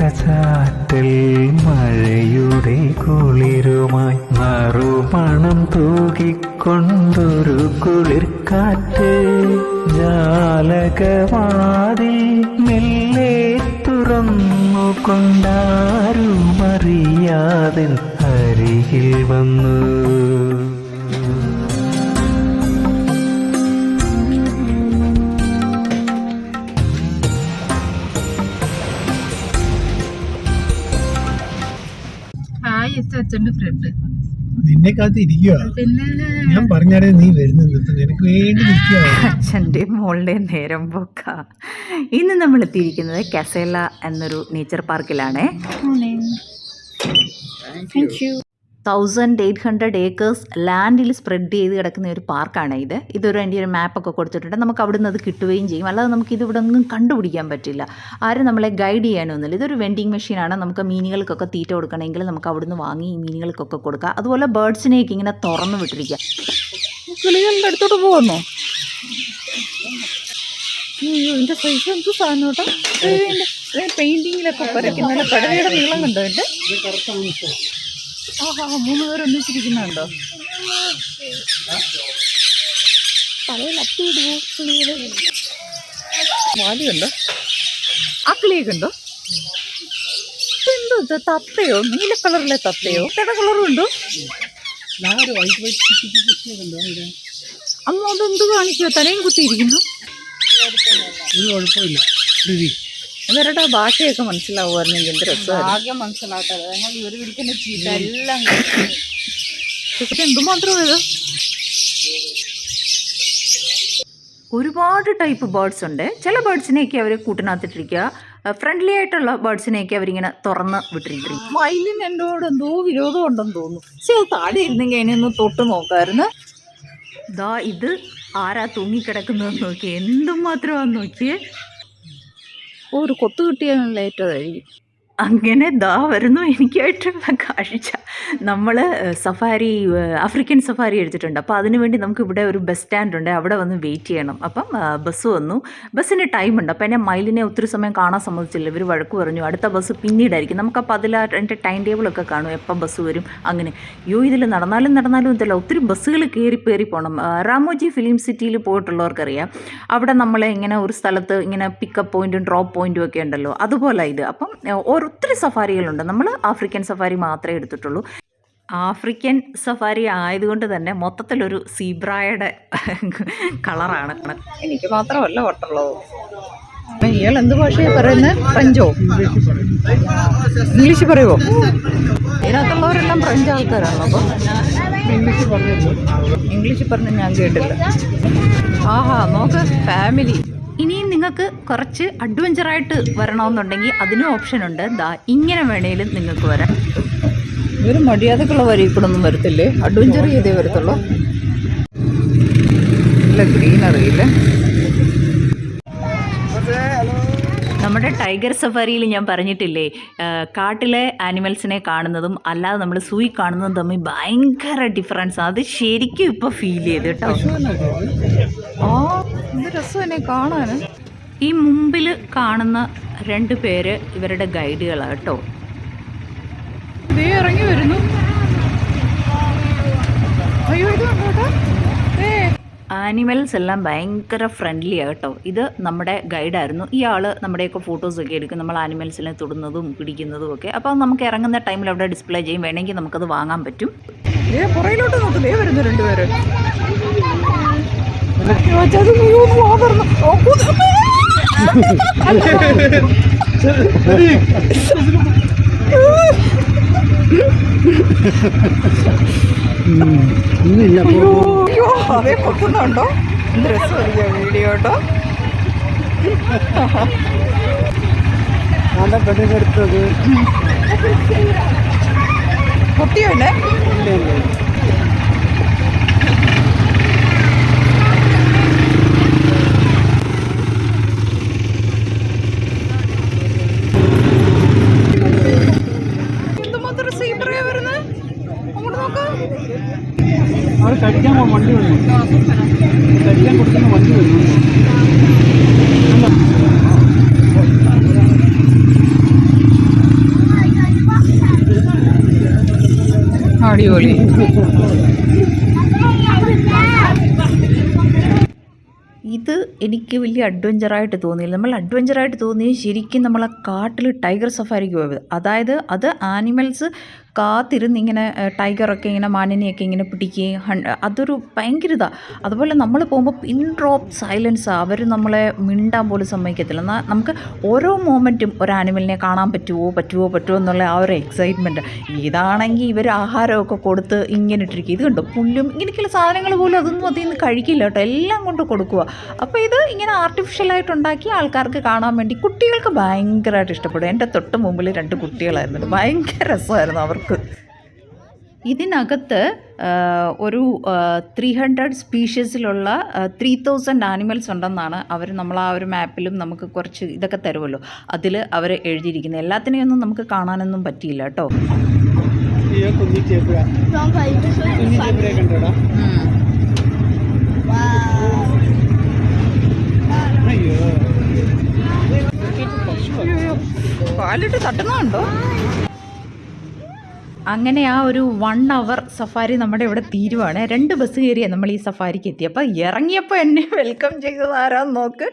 ചാറ്റൽ മഴയുടെ കുളിരുമായി നറുമണം തൂകിക്കൊണ്ടൊരു കുളിർക്കാറ്റ് ജാലകവാതിൽ മെല്ലെ തുറന്നുകൊണ്ടാരുമറിയാതെ അരികിൽ വന്നു. അച്ഛന്റെ ഫ്രണ്ട് നിന്നെ കാത്ത് ഇരിക്കുക. ഞാൻ പറഞ്ഞാടേ നീ വരുന്നത് നിനക്ക് വേണ്ടി നിൽക്കുക. അച്ഛൻ്റെ മോളുടെ നേരം പോക്ക. ഇന്ന് നമ്മൾ എത്തിയിരിക്കുന്നത് കസേല എന്നൊരു നേച്ചർ പാർക്കിലാണ്. 1800 ഏക്കേഴ്സ് ലാൻഡിൽ സ്പ്രെഡ് ചെയ്ത് കിടക്കുന്ന ഒരു പാർക്കാണ് ഇത്. എൻ്റെ ഒരു മാപ്പൊക്കെ കൊടുത്തിട്ടുണ്ട്. നമുക്ക് അവിടെ നിന്ന് അത് കിട്ടുകയും ചെയ്യും. അല്ലാതെ നമുക്ക് ഇത് ഇവിടെ ഒന്നും കണ്ടുപിടിക്കാൻ പറ്റില്ല. ആരും നമ്മളെ ഗൈഡ് ചെയ്യാനൊന്നുമില്ല. ഇതൊരു വെൻഡിങ് മെഷീനാണ്. നമുക്ക് മീനുകൾക്കൊക്കെ തീറ്റ കൊടുക്കണമെങ്കിൽ നമുക്ക് അവിടുന്ന് വാങ്ങി ഈ മീനുകൾക്കൊക്കെ കൊടുക്കുക. അതുപോലെ ബേർഡ്സിനെയൊക്കെ ഇങ്ങനെ തുറന്നു വിട്ടിരിക്കുക. കിളികളുടെ അടുത്തോട്ട് പോകുന്നു. ഇതിൻ്റെ സൈസ് എന്ത് സാധനം കേട്ടോ. പെയിൻറ്റിങ്ങിലൊക്കെ വരയ്ക്കുന്ന കടലയുടെ നീളം കണ്ടോ എൻ്റെ. ആഹാ, 3 പേർ ഒന്നിച്ചിരിക്കുന്നുണ്ടോ? തലയിൽ അപ്പിയിടുവോ കിളികള്? വാലിയുണ്ടോ? ആ കിളിയൊക്കെ ഉണ്ടോ? എന്തോ തത്തയോ? നീല കളറിലെ തത്തയോ? ഏതാ കളറും ഉണ്ടോ? അമ്മ അതെന്ത് കാണിക്കോ? തലയും കുത്തിയിരിക്കുന്നു. കുഴപ്പമില്ല. ഇവരുടെ ഭാഷയൊക്കെ മനസ്സിലാവുമായിരുന്നെങ്കിൽ എന്ത് രസമാണ്. ആകെ മനസ്സിലാക്കാതെ ഞങ്ങൾ ഇവർ പിടിക്കുന്ന ചീത്ത എല്ലാം എന്തുമാത്രം ഇത്. ഒരുപാട് ടൈപ്പ് ബേർഡ്സ് ഉണ്ട്. ചില ബേർഡ്സിനെയൊക്കെ അവർ കൂട്ടിനകത്തിട്ടിരിക്കുക. ഫ്രണ്ട്ലി ആയിട്ടുള്ള ബേർഡ്സിനെയൊക്കെ അവരിങ്ങനെ തുറന്ന് വിട്ടിരിക്കും. വയലിന് എന്നോട് എന്തോ വിരോധം ഉണ്ടെന്ന് തോന്നുന്നു. പക്ഷെ അത് താഴെ ഇരുന്നെങ്കിൽ അതിനൊന്ന് തൊട്ട് നോക്കാമായിരുന്നു. ദാ ഇത് ആരാ തൂങ്ങിക്കിടക്കുന്നതെന്ന് നോക്കിയേ. എന്തുമാത്രമാണെന്ന് നോക്കിയേ. ഒരു കൊത്തു കിട്ടിയാണല്ലോ ഏറ്റവും. അങ്ങനെ ദാ വരുന്നു എനിക്കായിട്ടുള്ള കാഴ്ച. നമ്മൾ ആഫ്രിക്കൻ സഫാരി എടുത്തിട്ടുണ്ട്. അപ്പോൾ അതിനുവേണ്ടി നമുക്ക് ഇവിടെ ഒരു ബസ് സ്റ്റാൻഡ് ഉണ്ട്. അവിടെ വന്ന് വെയിറ്റ് ചെയ്യണം. അപ്പം ബസ് വന്നു. ബസ്സിന് ടൈമുണ്ട്. അപ്പോൾ എന്നെ മയിലിനെ ഒത്തിരി സമയം കാണാൻ സമ്മതിച്ചില്ല. ഇവർ വഴക്ക് പറഞ്ഞു അതിൻ്റെ ബസ് പിന്നീടായിരിക്കും. നമുക്കപ്പോൾ അതിൻ്റെ ടൈം ടേബിളൊക്കെ കാണും, എപ്പം ബസ് വരും അങ്ങനെ. ഇതിൽ നടന്നാലും എന്തല്ല, ഒത്തിരി ബസ്സുകൾ കയറി പോകണം. രാമോജി ഫിലിം സിറ്റിയിൽ പോയിട്ടുള്ളവർക്കറിയാം. അവിടെ നമ്മളെ ഇങ്ങനെ ഒരു സ്ഥലത്ത് ഇങ്ങനെ പിക്കപ്പ് പോയിൻറ്റും ഡ്രോപ്പ് പോയിൻറ്റും ഒക്കെ ഉണ്ടല്ലോ, അതുപോലെ ഇത്. അപ്പം ഒത്തിരി സഫാരികളുണ്ട്. നമ്മൾ ആഫ്രിക്കൻ സഫാരി മാത്രമേ എടുത്തിട്ടുള്ളൂ. ആഫ്രിക്കൻ സഫാരി ആയതുകൊണ്ട് തന്നെ മൊത്തത്തിലൊരു സീബ്രായുടെ കളറാണ്. എനിക്ക് മാത്രമല്ല വട്ടുള്ളത്. ഇയാൾ എന്ത് ഭാഷയാണ് പറയുന്നത്? ഫ്രഞ്ചോ? ഇംഗ്ലീഷ് പറയുമോ? ഇതിനകത്തുള്ളവരെല്ലാം ഫ്രഞ്ച് ആൾക്കാരാണോ? അപ്പോൾ ഇംഗ്ലീഷ് പറഞ്ഞ് ഞാൻ കേട്ടില്ല. ആഹാ, നോക്ക് ഫാമിലി. ഇനിയും നിങ്ങൾക്ക് കുറച്ച് അഡ്വഞ്ചറായിട്ട് വരണമെന്നുണ്ടെങ്കിൽ അതിനും ഓപ്ഷനുണ്ട്. ദാ ഇങ്ങനെ വേണേലും നിങ്ങൾക്ക് വരാം. ഇവർ മര്യാദക്കുള്ള വരി കൂടെ ഒന്നും വരത്തില്ലേ? അഡ്വഞ്ചർ ചെയ്തേ വരത്തുള്ളൂ. ഇല്ല, ഗ്രീനറിയില്ല. നമ്മുടെ ടൈഗർ സഫാരിയിൽ ഞാൻ പറഞ്ഞിട്ടില്ലേ, കാട്ടിലെ ആനിമൽസിനെ കാണുന്നതും അല്ലാതെ നമ്മൾ സൂയി കാണുന്നതും തമ്മിൽ ഭയങ്കര ഡിഫറൻസ്. അത് ശരിക്കും ഇപ്പോൾ ഫീൽ ചെയ്ത് കേട്ടോ. എന്ത് രസമാണ് കാണാൻ. ഈ മുമ്പിൽ കാണുന്ന 2 പേര് ഇവരുടെ ഗൈഡുകളാണ് കേട്ടോ. ദേ ഇറങ്ങി വരുന്നു. അയ്യോ, ഇത് കണ്ടോട്ടോ. ആനിമൽസ് എല്ലാം ഭയങ്കര ഫ്രണ്ട്ലി കേട്ടോ. ഇത് നമ്മുടെ ഗൈഡായിരുന്നു. ഇയാൾ നമ്മുടെയൊക്കെ ഫോട്ടോസൊക്കെ എടുക്കും, നമ്മൾ ആനിമൽസിനെ തൊടുന്നതും പിടിക്കുന്നതും ഒക്കെ. അപ്പോൾ നമുക്ക് ഇറങ്ങുന്ന ടൈമിൽ അവിടെ ഡിസ്പ്ലേ ചെയ്യും. വേണമെങ്കിൽ നമുക്കത് വാങ്ങാൻ പറ്റും. പുറയിലോട്ട് നോക്കുന്നേ വരുന്നു 2 പേര്. അതേ പൊക്കുന്നുണ്ടോ? എന്ത് രസമായിരിക്കും വീഡിയോ കേട്ടോ. പൊട്ടിയോ അല്ലേ? എന്തുമാത്രം സീബ്രയാ വരുന്നത്. അങ്ങോട്ട് നോക്കാം. അവർ കഴിക്കാൻ വണ്ടി വന്നു. കഴിക്കാൻ കൊടുക്കുന്ന വണ്ടി വന്നു. അടിപൊളി. ഇത് എനിക്ക് വലിയ അഡ്വഞ്ചറായിട്ട് തോന്നിയില്ല. നമ്മൾ അഡ്വഞ്ചറായിട്ട് തോന്നിയത് ശരിക്കും നമ്മളെ കാട്ടിൽ ടൈഗർ സഫാരിക്ക് പോയത്. അതായത് അത് ആനിമൽസ് കാത്തിരുന്ന് ഇങ്ങനെ ടൈഗറൊക്കെ ഇങ്ങനെ മാനിനെയൊക്കെ ഇങ്ങനെ പിടിക്കുകയും അതൊരു ഭയങ്കര ഇതാണ്. അതുപോലെ നമ്മൾ പോകുമ്പോൾ പിൻ ഡ്രോപ്പ് സൈലൻസാണ്. അവർ നമ്മളെ മിണ്ടാൻ പോലും സമ്മതിക്കത്തില്ല. എന്നാൽ നമുക്ക് ഓരോ മൊമെൻറ്റും ഒരു ആനിമലിനെ കാണാൻ പറ്റുമോ എന്നുള്ള ആ ഒരു എക്സൈറ്റ്മെൻറ്റ്. ഇതാണെങ്കിൽ ഇവർ ആഹാരമൊക്കെ കൊടുത്ത് ഇങ്ങനെ ഇട്ടിരിക്കും. ഇത് കണ്ടോ, പുല്ലും ഇങ്ങനെയൊക്കെയുള്ള സാധനങ്ങൾ പോലും അതൊന്നും അതിൽ നിന്ന് കഴിക്കില്ല കേട്ടോ, എല്ലാം കൊണ്ട് കൊടുക്കുക. അപ്പോൾ ഇത് ഇങ്ങനെ ആർട്ടിഫിഷ്യലായിട്ട് ഉണ്ടാക്കി ആൾക്കാർക്ക് കാണാൻ വേണ്ടി കുട്ടികൾക്ക് ഭയങ്കരമായിട്ട് ഇഷ്ടപ്പെടും. എൻ്റെ തൊട്ട് മുമ്പിൽ 2 കുട്ടികളായിരുന്നു, ഭയങ്കര രസമായിരുന്നു അവർക്ക്. ഇതിനകത്ത് ഒരു 300 സ്പീഷീസിലുള്ള 3000 ആനിമൽസ് ഉണ്ടെന്നാണ് അവർ നമ്മൾ ആ ഒരു മാപ്പിലും നമുക്ക് കുറച്ച് ഇതൊക്കെ തരുമല്ലോ, അതിൽ അവർ എഴുതിയിരിക്കുന്നത്. എല്ലാത്തിനെയൊന്നും നമുക്ക് കാണാനൊന്നും പറ്റിയില്ല കേട്ടോ. കാലിട്ട് തട്ടുന്നുണ്ടോ? അങ്ങനെ ആ ഒരു 1 hour സഫാരി നമ്മുടെ ഇവിടെ തീരുവാണ്. 2 ബസ് കയറിയാണ് നമ്മൾ ഈ സഫാരിക്ക് എത്തി. അപ്പോൾ ഇറങ്ങിയപ്പോൾ എന്നെ വെൽക്കം ചെയ്തത് ആരാന്ന് നോക്ക്.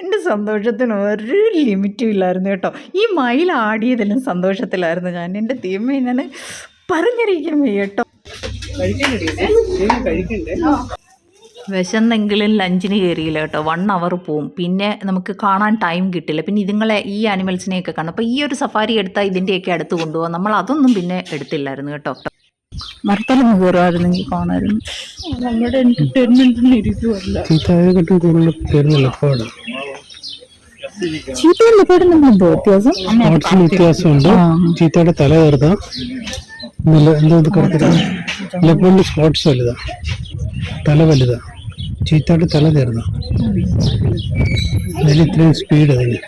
എൻ്റെ സന്തോഷത്തിന് ഒരു ലിമിറ്റും ഇല്ലായിരുന്നു കേട്ടോ. ഈ മയിൽ ആടിയതിലും സന്തോഷത്തിലായിരുന്നു ഞാൻ. എൻ്റെ ദൈവമേ, ഞാൻ പറഞ്ഞിരിക്കും കേട്ടോ. വിശന്നെങ്കിലും ലഞ്ചിന് കയറിയില്ല കേട്ടോ. 1 hour പോവും, പിന്നെ നമുക്ക് കാണാൻ ടൈം കിട്ടില്ല. പിന്നെ ഇതുങ്ങളെ ഈ ആനിമൽസിനെയൊക്കെ കാണും. അപ്പോൾ ഈ ഒരു സഫാരി എടുത്താൽ ഇതിൻ്റെയൊക്കെ അടുത്ത് കൊണ്ടുപോകാം. നമ്മൾ അതൊന്നും പിന്നെ എടുത്തില്ലായിരുന്നു കേട്ടോ. മരത്തലൊന്ന് കയറുമായിരുന്നെങ്കിൽ കാണാമായിരുന്നു. നമ്മുടെ എൻ്റർടൈൻമെൻറ്റിന് ഇരിക്കുമല്ല. ചീത്തയും ലെപ്പേർഡും തമ്മിൽ വ്യത്യാസമുണ്ട്. ചീത്തയുടെ തല കയറുക, ലെപ്പേർഡിന്റെ സ്പോട്സ് വലുതാ, തല വലുതാ. ചീത്തയുടെ തല കയറുക, അതിന് ഇത്രയും സ്പീഡ് അതിന്.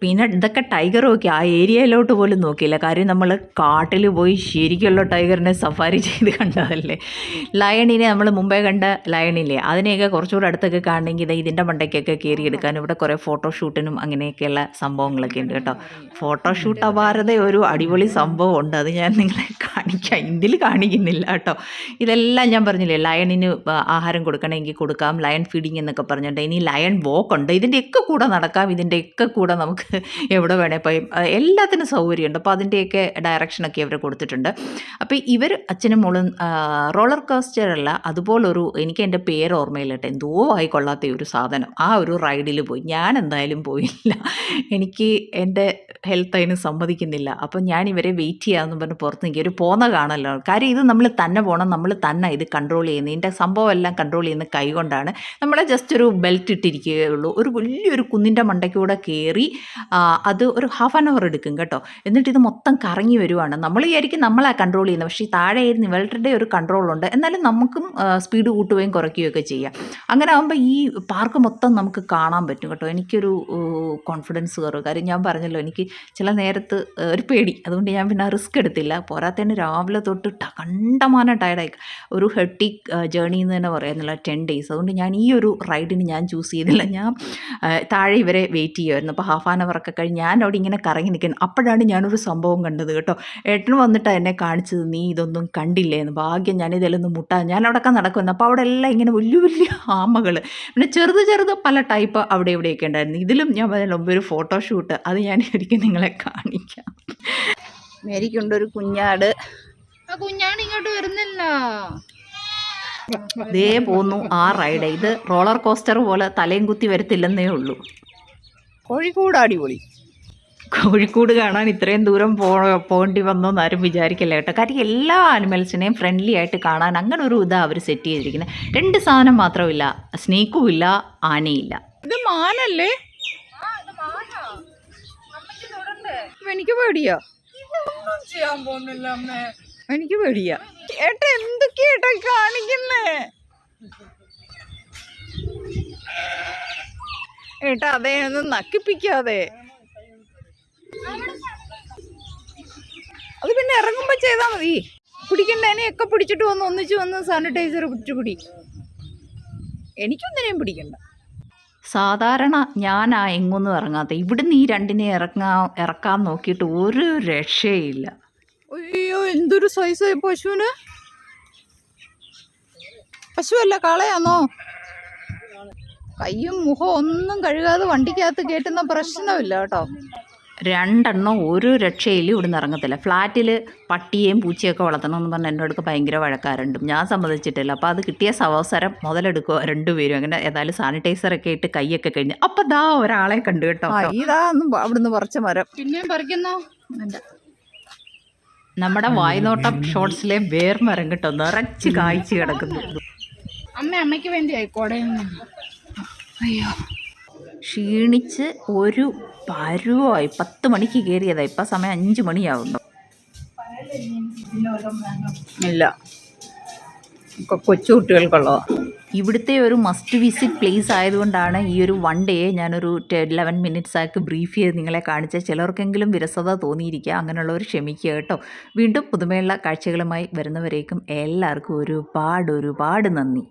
പിന്നെ ഇതൊക്കെ ടൈഗറും ഒക്കെ ആ ഏരിയയിലോട്ട് പോലും നോക്കിയില്ല. കാര്യം നമ്മൾ കാട്ടിൽ പോയി ശരിക്കുള്ള ടൈഗറിനെ സഫാരി ചെയ്ത് കണ്ടതല്ലേ. ലയണിനെ നമ്മൾ മുമ്പേ കണ്ട ലയണില്ലേ, അതിനെയൊക്കെ കുറച്ചുകൂടെ അടുത്തൊക്കെ കാണണമെങ്കിൽ ഇതിൻ്റെ മണ്ടയ്ക്കൊക്കെ കയറിയെടുക്കാനും ഇവിടെ കുറേ ഫോട്ടോഷൂട്ടിനും അങ്ങനെയൊക്കെയുള്ള സംഭവങ്ങളൊക്കെ ഉണ്ട് കേട്ടോ. ഫോട്ടോഷൂട്ട് അപാരത ഒരു അടിപൊളി സംഭവം ഉണ്ട്, അത് ഞാൻ നിങ്ങളെ കാണിക്കാം. ഇതിൽ കാണിക്കുന്നില്ല കേട്ടോ. ഇതെല്ലാം ഞാൻ പറഞ്ഞില്ലേ, ലയണിന് ആഹാരം കൊടുക്കണമെങ്കിൽ കൊടുക്കാം, ലയൺ ഫീഡിങ് എന്നൊക്കെ പറഞ്ഞിട്ടുണ്ട്. ഇനി ലയൺ വോക്ക് ഉണ്ട്, ഇതിൻ്റെയൊക്കെ കൂടെ നടക്കാം, ഇതിൻ്റെയൊക്കെ കൂടെ നമുക്ക് എവിടെ വേണേൽ പോയി എല്ലാത്തിനും സൗകര്യമുണ്ട്. അപ്പോൾ അതിൻ്റെയൊക്കെ ഡയറക്ഷനൊക്കെ ഇവർ കൊടുത്തിട്ടുണ്ട്. അപ്പോൾ ഇവർ അച്ഛനും മോളും റോളർ കോസ്റ്ററല്ല, അതുപോലൊരു, എനിക്ക് എൻ്റെ പേര് ഓർമ്മയില്ലട്ടെ, എന്തോ ആയിക്കൊള്ളാത്ത ഒരു സാധനം, ആ ഒരു റൈഡിൽ പോയി. ഞാൻ എന്തായാലും പോയില്ല, എനിക്ക് എൻ്റെ ഹെൽത്ത് അതിന് സമ്മതിക്കുന്നില്ല. അപ്പം ഞാൻ ഇവരെ വെയിറ്റ് ചെയ്യാമെന്ന് പറഞ്ഞ് പുറത്ത് നിൽക്കുക. ഒരു പോന്ന കാണല്ലോ. കാര്യം ഇത് നമ്മൾ തന്നെ പോകണം, നമ്മൾ തന്നെ ഇത് കൺട്രോൾ ചെയ്യുന്നത്. ഇതിൻ്റെ സംഭവം എല്ലാം കൺട്രോൾ ചെയ്യുന്നത് കൈകൊണ്ടാണ്. നമ്മളെ ജസ്റ്റ് ഒരു ബെൽറ്റ് ഇട്ടിരിക്കുകയുള്ളൂ. ഒരു വലിയൊരു കുന്നിൻ്റെ മണ്ടയ്ക്കൂടെ കയറി അത് ഒരു 1/2 hour എടുക്കും കേട്ടോ. എന്നിട്ട് ഇത് മൊത്തം കറങ്ങി വരുവാണ്. നമ്മൾ വിചാരിക്കും നമ്മളാ കൺട്രോൾ ചെയ്യുന്നത്, പക്ഷേ ഈ താഴെ ഇവരുടെ ഒരു കൺട്രോളുണ്ട്. എന്നാലും നമുക്കും സ്പീഡ് കൂട്ടുകയും കുറയ്ക്കുകയൊക്കെ ചെയ്യാം. അങ്ങനെ ആകുമ്പോൾ ഈ പാർക്ക് മൊത്തം നമുക്ക് കാണാൻ പറ്റും കേട്ടോ. എനിക്കൊരു കോൺഫിഡൻസ് കയറും. കാര്യം ഞാൻ പറഞ്ഞല്ലോ, എനിക്ക് ചില നേരത്ത് ഒരു പേടി, അതുകൊണ്ട് ഞാൻ പിന്നെ റിസ്ക് എടുത്തില്ല. പോരാത്തതിന് രാവിലെ തൊട്ട് കണ്ടമാനം ടയർഡായി, ഒരു ഹെക്ടിക് ജേർണി എന്ന് തന്നെ പറയുന്നില്ല, 10 days. അതുകൊണ്ട് ഞാൻ ഈ ഒരു റൈഡിന് ഞാൻ ചൂസ് ചെയ്തില്ല. ഞാൻ താഴെ ഇവരെ വെയിറ്റ് ചെയ്യുമായിരുന്നു. അപ്പോൾ 1/2 hour ഒക്കെ കഴിഞ്ഞ് ഞാൻ അവിടെ ഇങ്ങനെ കറങ്ങി നിൽക്കുന്നു. അപ്പോഴാണ് ഞാനൊരു സംഭവം കണ്ടത് കേട്ടോ. ഏട്ടന് വന്നിട്ട് എന്നെ കാണിച്ചത്, നീ ഇതൊന്നും കണ്ടില്ലേന്ന്. ഭാഗ്യം ഞാനിതിലൊന്നും മുട്ടാ, ഞാൻ അവിടെയൊക്കെ നടക്കുന്നു. അപ്പോൾ അവിടെ എല്ലാം ഇങ്ങനെ വലിയ വലിയ ആമകൾ, പിന്നെ ചെറുത് പല ടൈപ്പ് അവിടെ ഇവിടെയൊക്കെ ഉണ്ടായിരുന്നു. ഇതിലും ഞാൻ പറഞ്ഞ ഒരു ഫോട്ടോഷൂട്ട്, അത് ഞാൻ ഒരിക്കലും നിങ്ങളെ കാണിക്കാം. മേരിക്കുണ്ടൊരു കുഞ്ഞാട്. ആ കുഞ്ഞാട് ഇങ്ങോട്ട് വരുന്നില്ല. ഇതേ പോന്നു ആ റൈഡ്. ഇത് റോളർ കോസ്റ്റർ പോലെ തലയും കുത്തി വരത്തില്ലെന്നേ ഉള്ളൂ. കോഴിക്കോട് അടിപൊളി. കോഴിക്കോട് കാണാൻ ഇത്രയും ദൂരം പോകേണ്ടി വന്നോന്ന് ആരും വിചാരിക്കില്ല കേട്ടോ. കാര്യം എല്ലാ ആനിമൽസിനെയും ഫ്രണ്ട്ലി ആയിട്ട് കാണാൻ അങ്ങനെ ഒരു ഇതാണ് അവർ സെറ്റ് ചെയ്തിരിക്കുന്നത്. 2 സാധനം മാത്രമില്ല, സ്നേക്കും ഇല്ല, ആനയില്ല. ഇത് മാനല്ലേ? എനിക്ക് പേടിയാ. ചെയ്യാൻ പോകുന്നില്ല അമ്മേ, എനിക്ക് പേടിയാ. ഏട്ടാ എന്തൊക്കെയാ കാണിക്കുന്നേ? ഏട്ടാ അതേ ഒന്നും നക്കിപ്പിക്കാതെ. അത് പിന്നെ ഇറങ്ങുമ്പോ ചെയ്താൽ മതി. പിടിക്കണ്ടതിനെയൊക്കെ പിടിച്ചിട്ട് ഒന്നിച്ച് വന്ന് സാനിറ്റൈസർ പിടി. എനിക്കൊന്നിനെയും പിടിക്കണ്ട. സാധാരണ ഞാനാ എങ്ങൊന്നും ഇറങ്ങാത്ത. ഇവിടുന്ന് ഈ 2നെ ഇറക്കാൻ നോക്കിയിട്ട് ഒരു രക്ഷയില്ല. അയ്യോ എന്തൊരു സൈസായി പശുവിന്. പശുവല്ല കാളയാന്നോ? കയ്യും മുഖവും ഒന്നും കഴുകാതെ വണ്ടിക്കകത്ത് കയറ്റുന്ന പ്രശ്നമില്ല കേട്ടോ. 2 എണ്ണം ഒരു രക്ഷയിലും ഇവിടുന്ന് ഇറങ്ങത്തില്ല. ഫ്ലാറ്റിൽ പട്ടിയെയും പൂച്ചയൊക്കെ വളർത്തണമെന്ന് പറഞ്ഞ് എൻ്റെ അടുക്ക് ഭയങ്കര വഴക്കാറുണ്ട്. ഞാൻ സമ്മതിച്ചിട്ടില്ല. അപ്പോൾ അത് കിട്ടിയ അവസരം മുതലെടുക്കുക രണ്ടുപേരും. അങ്ങനെ ഏതായാലും സാനിറ്റൈസറൊക്കെ ഇട്ട് കൈയൊക്കെ കഴിഞ്ഞ് അപ്പം ദാ ഒരാളെ കണ്ടു കേട്ടോ. ഇതാ അവിടുന്ന് പറിച്ച മരം പിന്നെയും പറിക്കുന്നോ? നമ്മുടെ വായ്നോട്ടം ഷോർട്സിലെ വേർമരം കേട്ടോ, നിറച്ച് കായ്ച്ച് കിടക്കുന്നു. അമ്മയ്ക്ക് വേണ്ടി ആയിക്കോടെ. അയ്യോ ക്ഷീണിച്ച് ഒരു പരുവായി. 10 മണിക്ക് കയറിയതാ, ഇപ്പം സമയം 5 മണിയാവുന്നു. ഇല്ല, കൊച്ചു കുട്ടികൾക്കുള്ളതാ. ഇവിടുത്തെ ഒരു മസ്റ്റ് വിസിറ്റ് പ്ലേസ് ആയതുകൊണ്ടാണ് ഈ ഒരു 1 ഡേ ഞാനൊരു 11 മിനിറ്റ്സ് ആക്കി ബ്രീഫ് ചെയ്ത് നിങ്ങളെ കാണിച്ച. ചിലർക്കെങ്കിലും വിരസത തോന്നിയിരിക്കുക, അങ്ങനെയുള്ളവർ ക്ഷമിക്കുക കേട്ടോ. വീണ്ടും പുതുമയുള്ള കാഴ്ചകളുമായി വരുന്നവരേക്കും എല്ലാവർക്കും ഒരുപാട് നന്ദി.